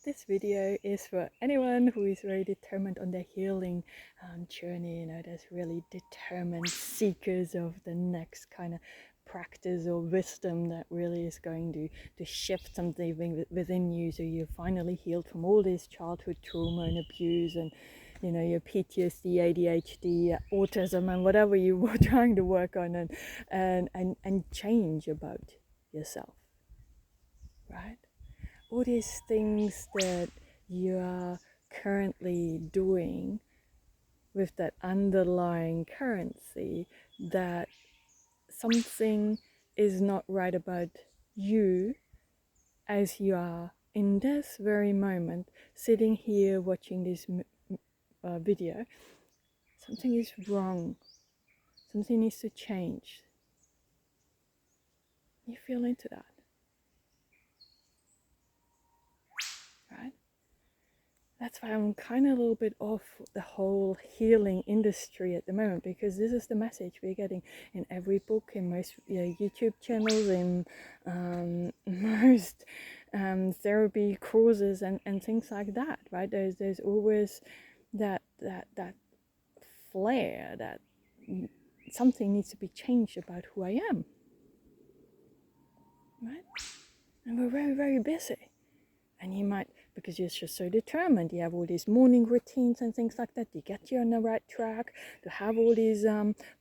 This video is for anyone who is very determined on their healing journey. You know, there's really determined seekers of the next kind of practice or wisdom that really is going to shift something within you, so you're finally healed from all this childhood trauma and abuse and, you know, your PTSD, ADHD, autism, and whatever you were trying to work on, and change about yourself, right? All these things that you are currently doing with that underlying currency, that something is not right about you as you are in this very moment, sitting here watching this video. Something is wrong. Something needs to change. You feel into that, right? That's why I'm kind of a little bit off the whole healing industry at the moment, because this is the message we're getting in every book, in most YouTube channels, in most therapy courses and things like that, right? There's always that flare that something needs to be changed about who I am, right? And we're very, very busy. And you might, because you're just so determined, you have all these morning routines and things like that, you get you on the right track, to have all these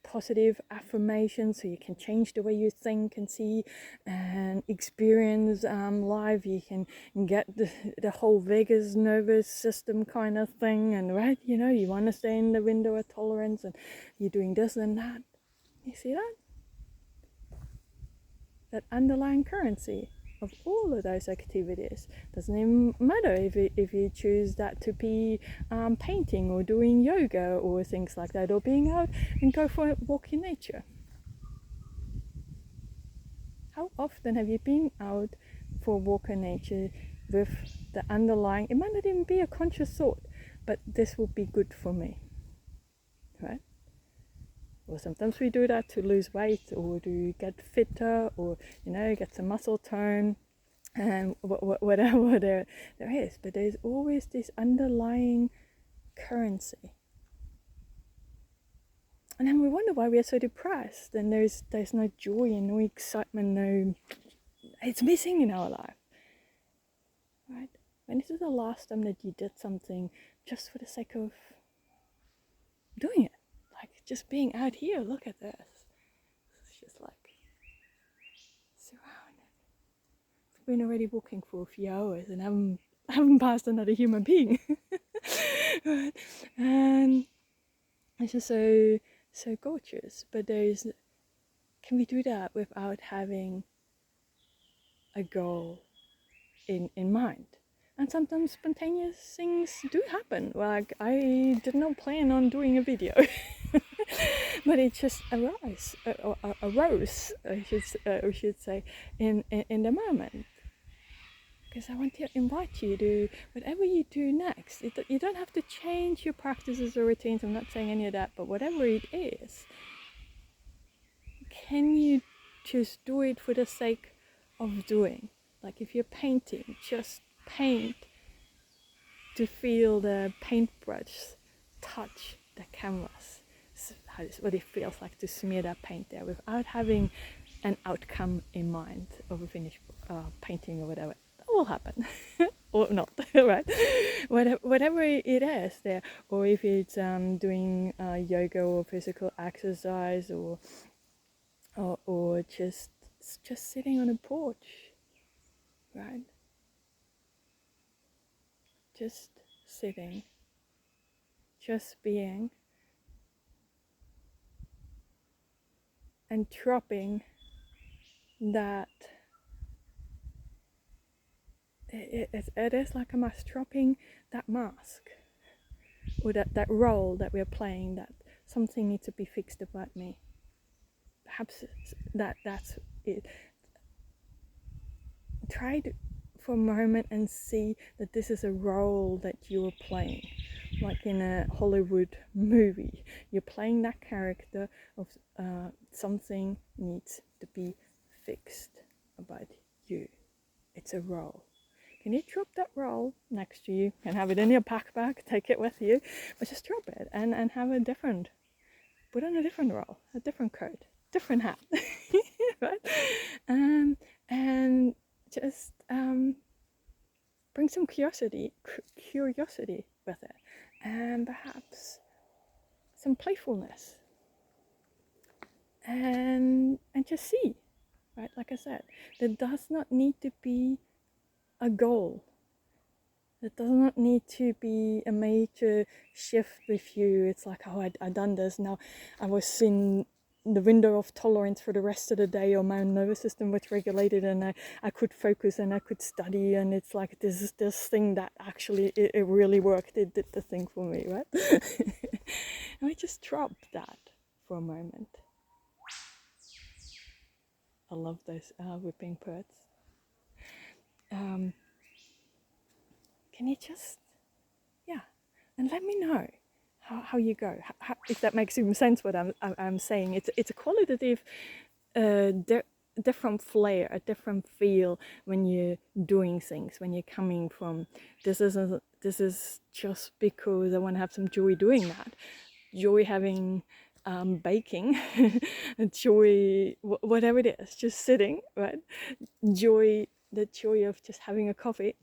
positive affirmations so you can change the way you think and see and experience life. You can get the whole vagus nervous system kind of thing, and right, you know, you want to stay in the window of tolerance, and you're doing this and that. You see that? That underlying currency of all of those activities. Doesn't even matter if you choose that to be painting or doing yoga or things like that, or being out and go for a walk in nature. How often have you been out for a walk in nature with the underlying, it might not even be a conscious thought, but this will be good for me, right? Or sometimes we do that to lose weight or to get fitter, or, you know, get some muscle tone and whatever there is. But there's always this underlying currency. And then we wonder why we are so depressed, and there's no joy and no excitement, it's missing in our life, right? When is the last time that you did something just for the sake of doing it? Like just being out here, look at this. It's just like surrounded. I've been already walking for a few hours and I haven't passed another human being. Right? And it's just so gorgeous. But can we do that without having a goal in mind? And sometimes spontaneous things do happen. Like, I did not plan on doing a video, but it just arose, I should say, in the moment. Because I want to invite you to, whatever you do next, you don't have to change your practices or routines. I'm not saying any of that, but whatever it is, can you just do it for the sake of doing? Like if you're painting, just paint to feel the paintbrush touch the canvas. What it feels like to smear that paint there without having an outcome in mind of a finished painting or whatever. That will happen. Or not, right? Whatever it is there, or if it's doing yoga or physical exercise, or just sitting on a porch, right? Just sitting, just being, and dropping that. It is like a mask, dropping that mask, or that role that we're playing, that something needs to be fixed about me. Perhaps that's it. Try to, for a moment, and see that this is a role that you are playing, like in a Hollywood movie. You're playing that character of something needs to be fixed about you. It's a role. Can you drop that roll next to you and have it in your backpack, take it with you, but just drop it and have a different, put on a different roll, a different coat, different hat, right? And just bring some curiosity with it, and perhaps some playfulness, and just see, right? Like I said, there does not need to be a goal. It does not need to be a major shift with you. It's like, oh, I done this. Now I was in the window of tolerance for the rest of the day, or my nervous system was regulated, and I could focus and I could study. And it's like, this is this thing that actually, it really worked. It did the thing for me, right? And I just dropped that for a moment. I love those whipping purrs. Can you just, and let me know how you go, if that makes even sense what I'm saying. It's a qualitative different flair, a different feel when you're doing things, when you're coming from this is just because I want to have some joy doing that, joy having baking, joy whatever it is, just sitting, right? The joy of just having a coffee.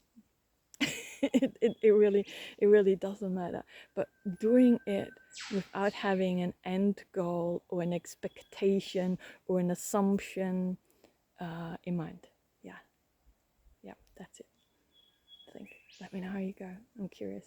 It really doesn't matter, but doing it without having an end goal or an expectation or an assumption in mind. Yeah, that's it. I think. Let me know how you go. I'm curious.